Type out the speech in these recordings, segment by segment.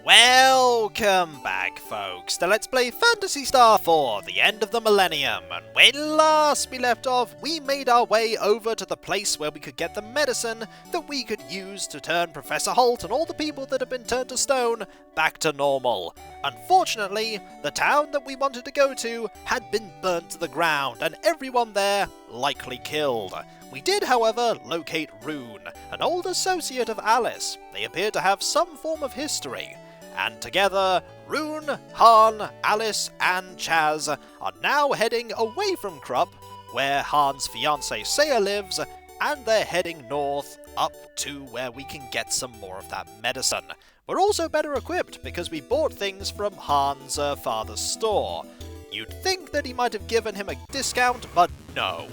Welcome back, folks, to Let's Play Phantasy Star 4, The End of the Millennium, and when last we left off, we made our way over to the place where we could get the medicine that we could use to turn Professor Holt and all the people that have been turned to stone back to normal. Unfortunately, the town that we wanted to go to had been burnt to the ground, and everyone there likely killed. We did, however, locate Rune, an old associate of Alys. They appear to have some form of history. And together, Rune, Hahn, Alys, and Chaz are now heading away from Krupp, where Hahn's fiancée Saya lives, and they're heading north up to where we can get some more of that medicine. We're also better equipped because we bought things from Hahn's father's store. You'd think that he might have given him a discount, but no.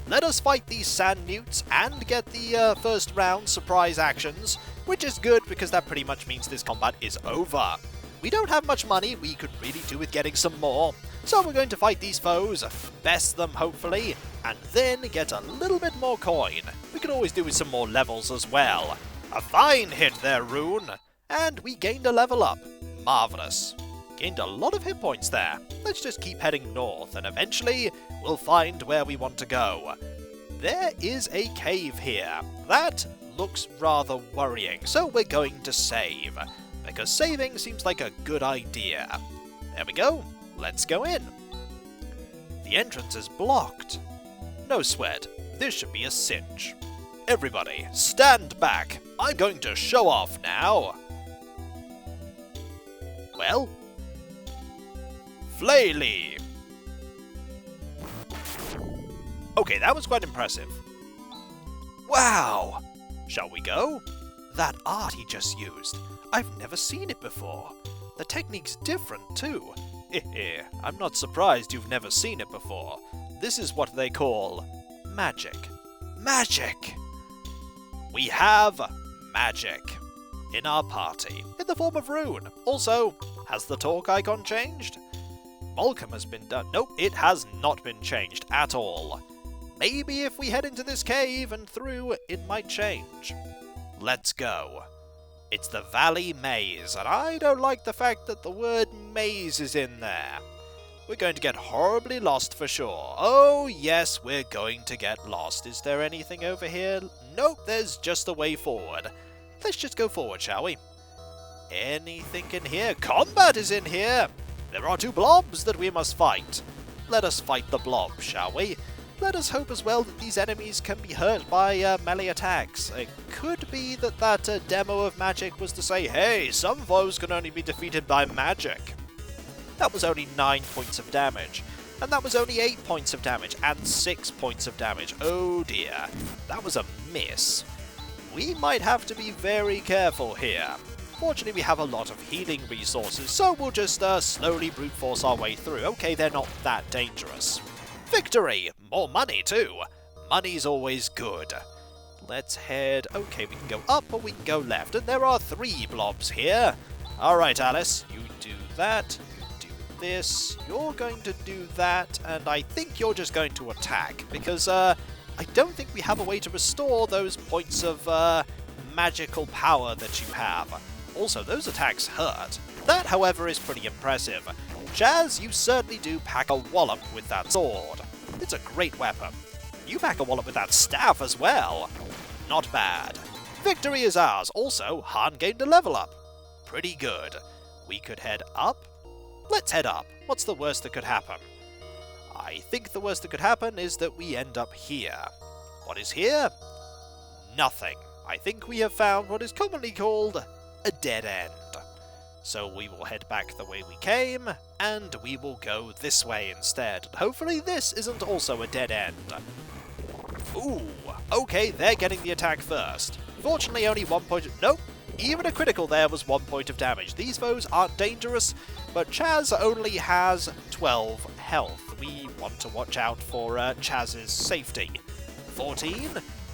Let us fight these sand newts and get the first round surprise actions, which is good because that pretty much means this combat is over. We don't have much money, we could really do with getting some more, so we're going to fight these foes, best them hopefully, and then get a little bit more coin. We could always do with some more levels as well. A fine hit there, Rune! And we gained a level up. Marvellous. Gained a lot of hit points there. Let's just keep heading north, and eventually we'll find where we want to go. There is a cave here. That looks rather worrying, so we're going to save, because saving seems like a good idea. There we go. Let's go in. The entrance is blocked. No sweat. This should be a cinch. Everybody, stand back. I'm going to show off now. Well, Flaily. Okay, that was quite impressive. Wow! Shall we go? That art he just used. I've never seen it before. The technique's different too. I'm not surprised you've never seen it before. This is what they call magic. Magic! We have magic in our party, in the form of Rune. Also, has the talk icon changed? Malcolm has been done. Nope, it has not been changed at all. Maybe if we head into this cave and through, it might change. Let's go. It's the Valley Maze, and I don't like the fact that the word maze is in there. We're going to get horribly lost for sure. Oh yes, we're going to get lost. Is there anything over here? Nope, there's just a way forward. Let's just go forward, shall we? Anything in here? Combat is in here! There are two blobs that we must fight. Let us fight the blob, shall we? Let us hope as well that these enemies can be hurt by melee attacks. It could be that that demo of magic was to say, hey, some foes can only be defeated by magic. That was only 9 points of damage. And that was only 8 points of damage and 6 points of damage. Oh dear. That was a miss. We might have to be very careful here. Fortunately, we have a lot of healing resources, so we'll just slowly brute force our way through. Okay, they're not that dangerous. Victory! More money, too. Money's always good. Let's head... Okay, we can go up or we can go left, and there are 3 blobs here. Alright, Alys, you do that, you do this, you're going to do that, and I think you're just going to attack, because I don't think we have a way to restore those points of magical power that you have. Also, those attacks hurt. That, however, is pretty impressive. Chaz, you certainly do pack a wallop with that sword. It's a great weapon. You pack a wallop with that staff as well. Not bad. Victory is ours. Also, Hahn gained a level up. Pretty good. We could head up. Let's head up. What's the worst that could happen? I think the worst that could happen is that we end up here. What is here? Nothing. I think we have found what is commonly called a dead end. So we will head back the way we came, and we will go this way instead. Hopefully this isn't also a dead end. Ooh, okay, they're getting the attack first. Fortunately, only 1 point... Nope, even a critical there was 1 point of damage. These foes aren't dangerous, but Chaz only has 12 health. We want to watch out for Chaz's safety. 14?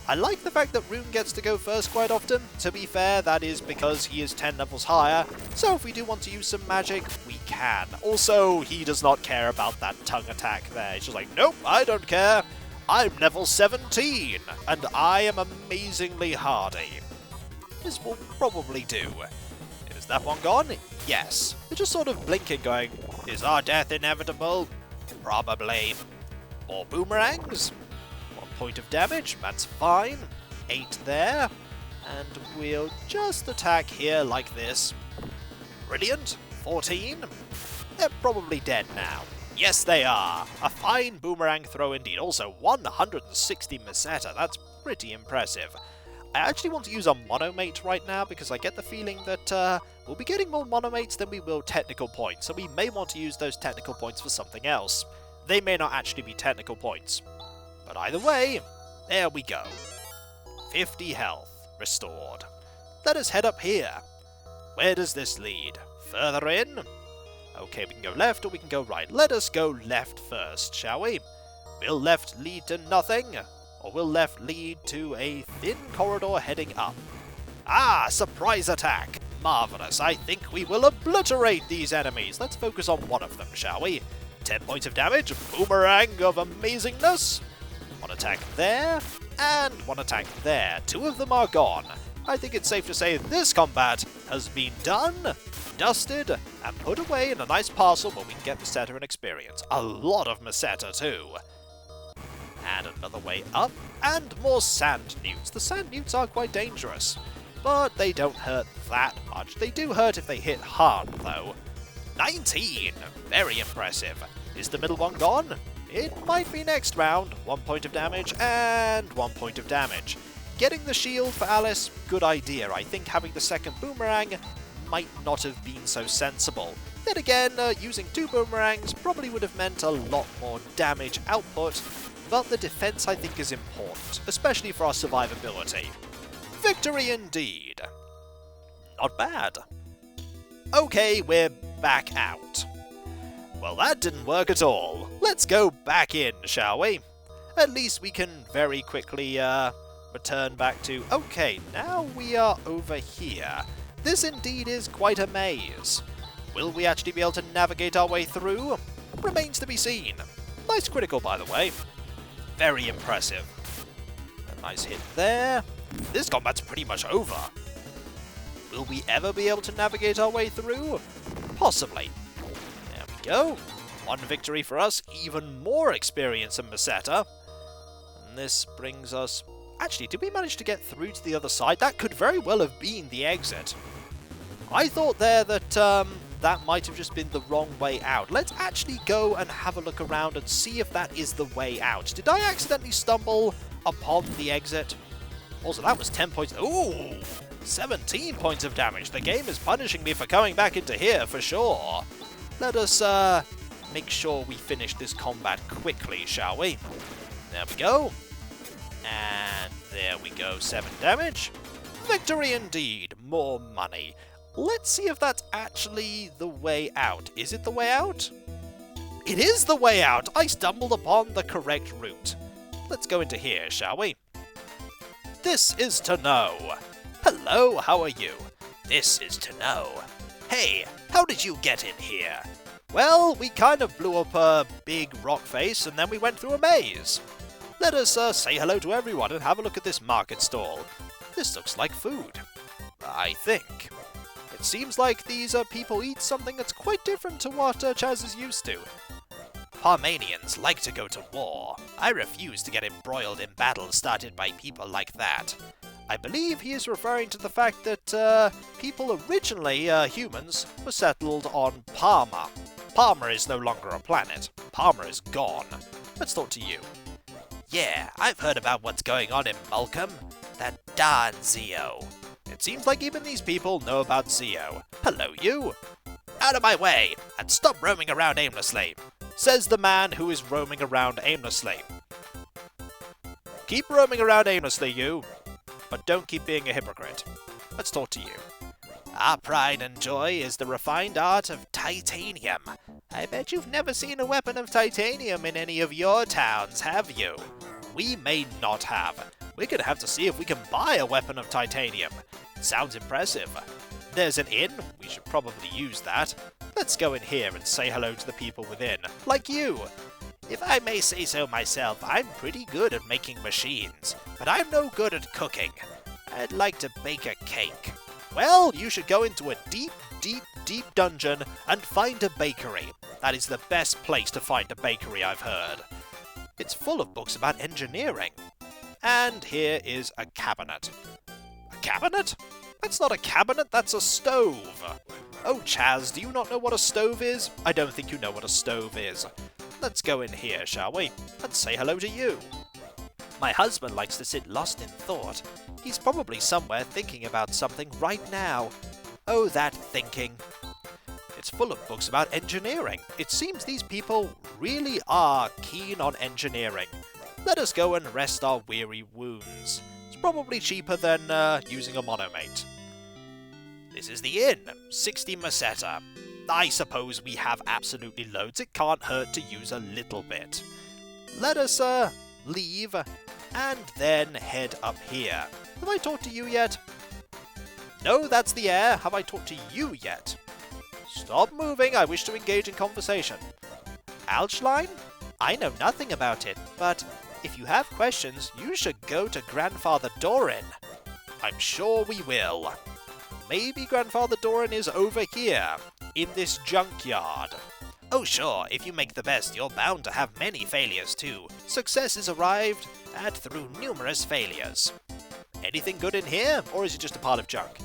I like the fact that Rune gets to go first quite often. To be fair, that is because he is 10 levels higher, so if we do want to use some magic, we can. Also, he does not care about that tongue attack there. He's just like, nope, I don't care. I'm level 17, and I am amazingly hardy. This will probably do. Is that one gone? Yes. They're just sort of blinking going, is our death inevitable? Probably. More boomerangs. 1 point of damage, that's fine. 8 there. And we'll just attack here like this. Brilliant. 14. They're probably dead now. Yes, they are. A fine boomerang throw indeed. Also, 160 Meseta. That's pretty impressive. I actually want to use a monomate right now because I get the feeling that we'll be getting more monomates than we will technical points, so we may want to use those technical points for something else. They may not actually be technical points. But either way, there we go. 50 health restored. Let us head up here. Where does this lead? Further in? Okay, we can go left or we can go right. Let us go left first, shall we? Will left lead to nothing? Or will left lead to a thin corridor heading up? Ah, surprise attack! Marvellous, I think we will obliterate these enemies. Let's focus on one of them, shall we? 10 points of damage, boomerang of amazingness. One attack there, and one attack there. 2 of them are gone. I think it's safe to say this combat has been done, dusted, and put away in a nice parcel where we can get Meseta and experience. A lot of Meseta too. And another way up, and more sand newts. The sand newts are quite dangerous, but they don't hurt that much. They do hurt if they hit hard, though. 19! Very impressive. Is the middle one gone? It might be next round. 1 point of damage, and 1 point of damage. Getting the shield for Alys, good idea. I think having the second boomerang might not have been so sensible. Then again, using 2 boomerangs probably would have meant a lot more damage output, but the defense I think is important, especially for our survivability. Victory indeed! Not bad. Okay, we're back out. Well, that didn't work at all. Let's go back in, shall we? At least we can very quickly return back to... Okay, now we are over here. This indeed is quite a maze. Will we actually be able to navigate our way through? Remains to be seen. Nice critical, by the way. Very impressive. A nice hit there. This combat's pretty much over. Will we ever be able to navigate our way through? Possibly. There we go. 1 victory for us. Even more experience in Meseta. And this brings us... Actually, did we manage to get through to the other side? That could very well have been the exit. I thought there that that might have just been the wrong way out. Let's actually go and have a look around and see if that is the way out. Did I accidentally stumble upon the exit? Also, that was 10 points. Ooh! 17 points of damage. The game is punishing me for coming back into here, for sure. Let us make sure we finish this combat quickly, shall we? There we go. And there we go, 7 damage. Victory indeed. More money. Let's see if that's actually the way out. Is it the way out? It is the way out! I stumbled upon the correct route. Let's go into here, shall we? This is to know. Hello, how are you? This is to know. Hey, how did you get in here? Well, we kind of blew up a big rock face and then we went through a maze. Let us say hello to everyone and have a look at this market stall. This looks like food. I think. It seems like these people eat something that's quite different to what Chaz is used to. Parmanians like to go to war. I refuse to get embroiled in battles started by people like that. I believe he is referring to the fact that people originally, humans, were settled on Palma. Palma is no longer a planet. Palma is gone. Let's talk to you. Yeah, I've heard about what's going on in Malcolm. That darn Zeo. It seems like even these people know about Zeo. Hello, you! Out of my way, and stop roaming around aimlessly, says the man who is roaming around aimlessly. Keep roaming around aimlessly, you, but don't keep being a hypocrite. Let's talk to you. Our pride and joy is the refined art of titanium. I bet you've never seen a weapon of titanium in any of your towns, have you? We may not have. We're gonna have to see if we can buy a weapon of titanium. Sounds impressive. There's an inn. We should probably use that. Let's go in here and say hello to the people within. Like you. If I may say so myself, I'm pretty good at making machines, but I'm no good at cooking. I'd like to bake a cake. Well, you should go into a deep, deep, deep dungeon and find a bakery. That is the best place to find a bakery, I've heard. It's full of books about engineering. And here is a cabinet. A cabinet? That's not a cabinet, that's a stove. Oh, Chaz, do you not know what a stove is? I don't think you know what a stove is. Let's go in here, shall we? And say hello to you. My husband likes to sit lost in thought. He's probably somewhere thinking about something right now. Oh, that thinking. It's full of books about engineering. It seems these people really are keen on engineering. Let us go and rest our weary wounds. It's probably cheaper than using a monomate. This is the inn, 60 Meseta. I suppose we have absolutely loads. It can't hurt to use a little bit. Let us leave and then head up here. Have I talked to you yet? No, that's the air. Have I talked to you yet? Stop moving. I wish to engage in conversation. Alshline? I know nothing about it, but if you have questions, you should go to Grandfather Doran. I'm sure we will. Maybe Grandfather Doran is over here, in this junkyard. Oh sure, if you make the best, you're bound to have many failures too. Success is arrived at through numerous failures. Anything good in here, or is it just a pile of junk?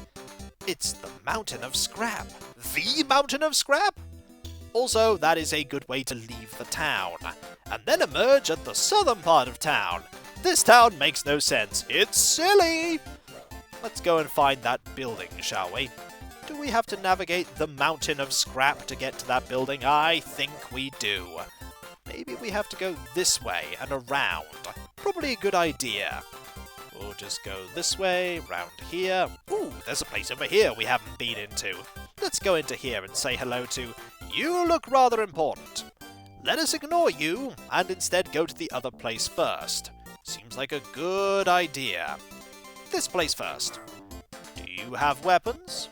It's the mountain of scrap. The mountain of scrap? Also, that is a good way to leave the town, and then emerge at the southern part of town. This town makes no sense. It's silly! Let's go and find that building, shall we? Do we have to navigate the mountain of scrap to get to that building? I think we do. Maybe we have to go this way and around. Probably a good idea. We'll just go this way, round here. Ooh, there's a place over here we haven't been into. Let's go into here and say hello to you. Look rather important. Let us ignore you and instead go to the other place first. Seems like a good idea. This place first. Do you have weapons?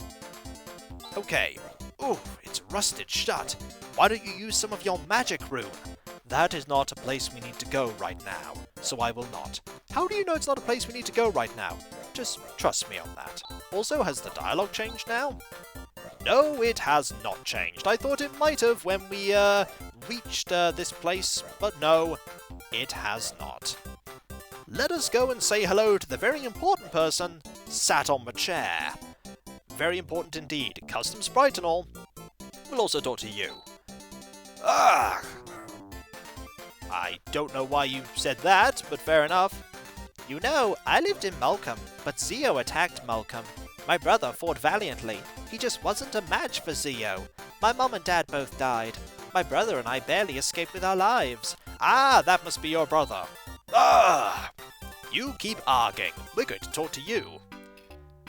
Okay. Ooh, it's rusted shut. Why don't you use some of your magic rune? That is not a place we need to go right now, so I will not. How do you know it's not a place we need to go right now? Just trust me on that. Also, has the dialogue changed now? No, it has not changed. I thought it might have when we reached this place, but no, it has not. Let us go and say hello to the very important person sat on the chair. Very important indeed. Custom sprite and all. We'll also talk to you. Ah! I don't know why you said that, but fair enough. You know, I lived in Malcolm, but Zio attacked Malcolm. My brother fought valiantly. He just wasn't a match for Zio. My mom and dad both died. My brother and I barely escaped with our lives. Ah, that must be your brother. Ah! You keep arguing. We're going to talk to you.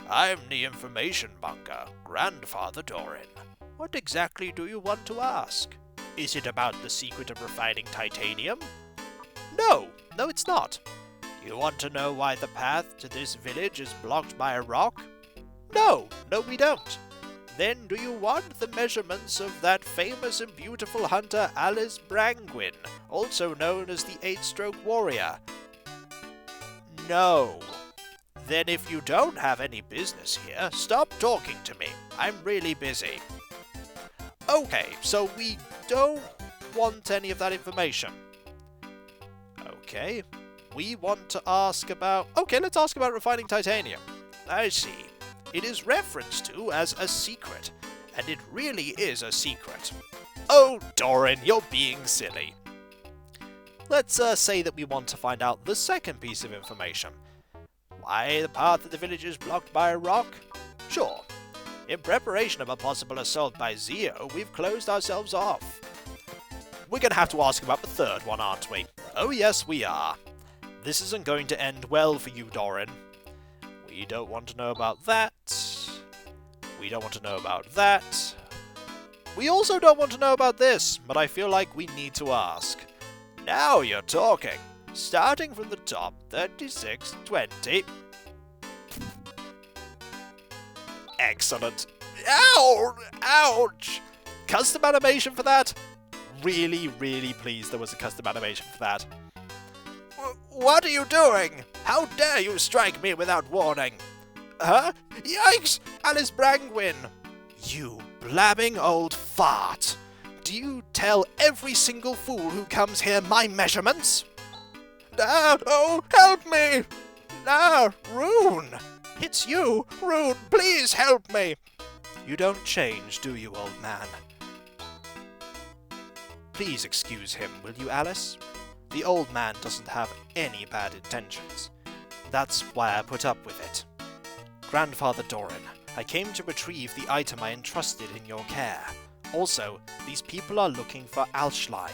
I'm the information monger, Grandfather Doran. What exactly do you want to ask? Is it about the secret of refining titanium? No, it's not. You want to know why the path to this village is blocked by a rock? No, we don't. Then do you want the measurements of that famous and beautiful hunter Alys Brangwyn, also known as the 8-stroke warrior? No. Then if you don't have any business here, stop talking to me. I'm really busy. Okay, so we don't want any of that information. Okay, we want to ask about... Okay, let's ask about refining titanium. I see. It is referenced to as a secret, and it really is a secret. Oh, Doran, you're being silly. Let's say that we want to find out the second piece of information. Why the path to the village is blocked by a rock? Sure. In preparation of a possible assault by Zio, we've closed ourselves off. We're going to have to ask about the third one, aren't we? Oh yes, we are. This isn't going to end well for you, Doran. We don't want to know about that. We don't want to know about that. We also don't want to know about this, but I feel like we need to ask. Now you're talking. Starting from the top, 36, 20. Excellent. Ow! Ouch! Custom animation for that? Really, really pleased there was a custom animation for that. What are you doing? How dare you strike me without warning? Huh? Yikes! Alys Brangwyn! You blabbing old fart! Do you tell every single fool who comes here my measurements? No, oh, help me! No, Rune! It's you! Rune, please help me! You don't change, do you, old man? Please excuse him, will you, Alys? The old man doesn't have any bad intentions. That's why I put up with it. Grandfather Doran, I came to retrieve the item I entrusted in your care. Also, these people are looking for Alshline.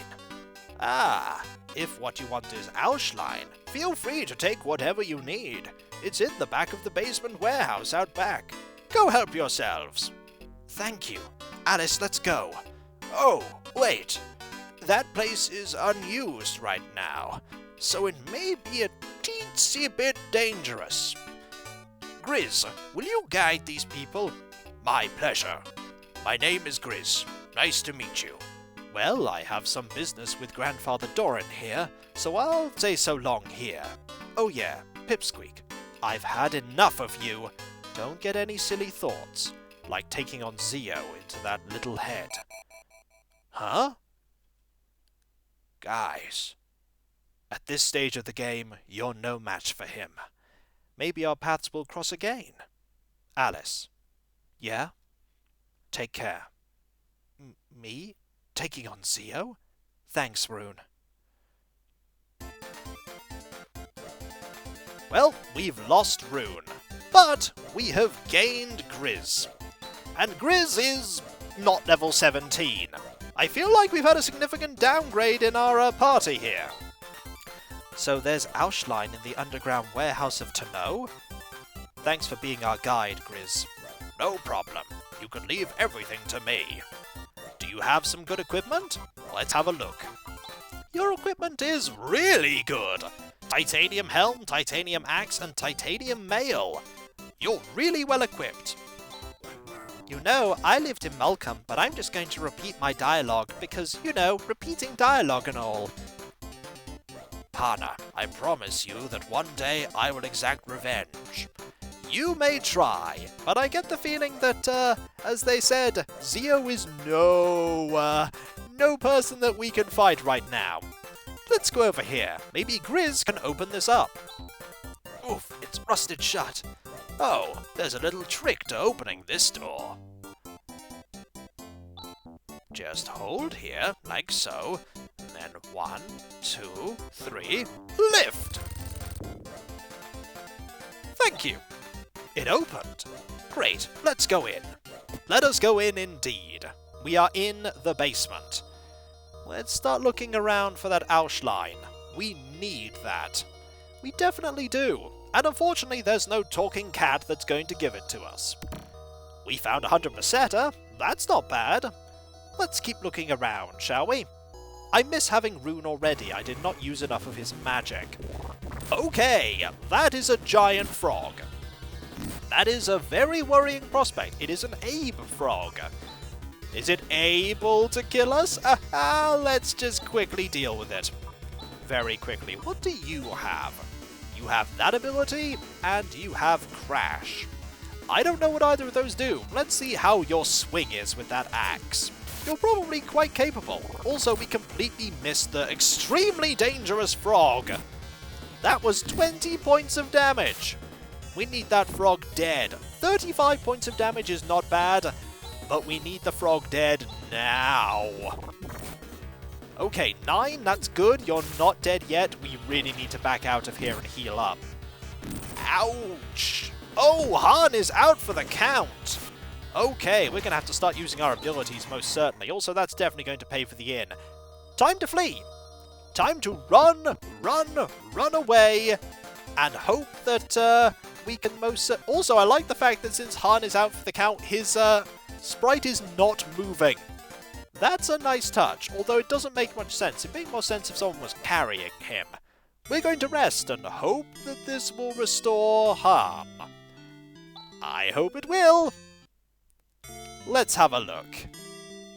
Ah, if what you want is Alshline, feel free to take whatever you need. It's in the back of the basement warehouse out back. Go help yourselves. Thank you. Alys, let's go. Oh, wait. That place is unused right now, so it may be a teensy bit dangerous. Grizz, will you guide these people? My pleasure. My name is Grizz. Nice to meet you. Well, I have some business with Grandfather Doran here, so I'll say so long here. Oh yeah, Pipsqueak, I've had enough of you. Don't get any silly thoughts, like taking on Zio into that little head. Huh? Guys, at this stage of the game, you're no match for him. Maybe our paths will cross again. Alys. Yeah? Take care. Me? Taking on Zio? Thanks, Rune. Well, we've lost Rune, but we have gained Grizz. And Grizz is not level 17. I feel like we've had a significant downgrade in our party here. So there's Alshline in the underground warehouse of Tenno. Thanks for being our guide, Grizz. No problem. You can leave everything to me. Do you have some good equipment? Let's have a look. Your equipment is really good. Titanium helm, titanium axe, and titanium mail. You're really well equipped. You know, I lived in Malcolm, but I'm just going to repeat my dialogue because, you know, repeating dialogue and all. Hahn, I promise you that one day I will exact revenge. You may try, but I get the feeling that, as they said, Zio is no person that we can fight right now. Let's go over here. Maybe Grizz can open this up. Oof, it's rusted shut. Oh, there's a little trick to opening this door. Just hold here, like so, and then 1, 2, 3, lift! Thank you. It opened. Great, let's go in. Let us go in indeed. We are in the basement. Let's start looking around for that Alshline. We need that. We definitely do. And unfortunately there's no talking cat that's going to give it to us. We found 100 Meseta. That's not bad. Let's keep looking around, shall we? I miss having Rune already. I did not use enough of his magic. Okay, that is a giant frog. That is a very worrying prospect. It is an Abe frog. Is it able to kill us? Let's just quickly deal with it. Very quickly. What do you have? You have that ability, and you have Crash. I don't know what either of those do. Let's see how your swing is with that axe. You're probably quite capable. Also, we completely missed the extremely dangerous frog. That was 20 points of damage. We need that frog dead. 35 points of damage is not bad, but we need the frog dead now. Okay, 9, that's good. You're not dead yet. We really need to back out of here and heal up. Ouch! Oh, Hahn is out for the count. Okay, we're going to have to start using our abilities most certainly. Also, that's definitely going to pay for the inn. Time to flee. Time to run away, and hope that we can most... Also, I like the fact that since Hahn is out for the count, his sprite is not moving. That's a nice touch, although it doesn't make much sense. It'd make more sense if someone was carrying him. We're going to rest and hope that this will restore Hahn. I hope it will. Let's have a look.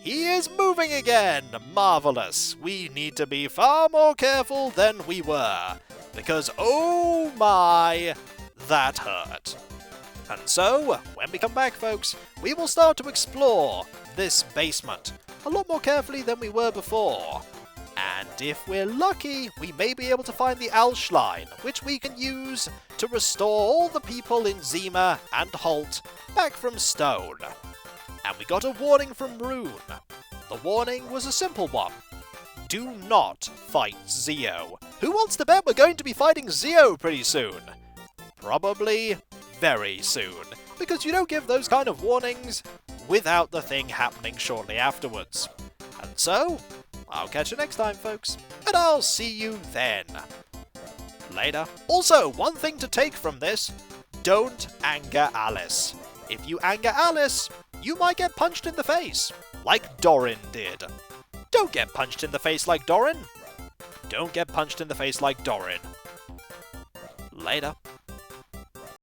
He is moving again! Marvellous! We need to be far more careful than we were, because oh my, that hurt. And so, when we come back, folks, we will start to explore this basement a lot more carefully than we were before. And if we're lucky, we may be able to find the Alshline, which we can use to restore all the people in Zima and Holt back from stone. And we got a warning from Rune. The warning was a simple one. Do not fight Zeo. Who wants to bet we're going to be fighting Zeo pretty soon? Probably very soon, because you don't give those kind of warnings without the thing happening shortly afterwards. And so, I'll catch you next time, folks, and I'll see you then. Later. Also, one thing to take from this, don't anger Alys. If you anger Alys, you might get punched in the face, like Doran did. Don't get punched in the face like Doran. Don't get punched in the face like Doran. Later.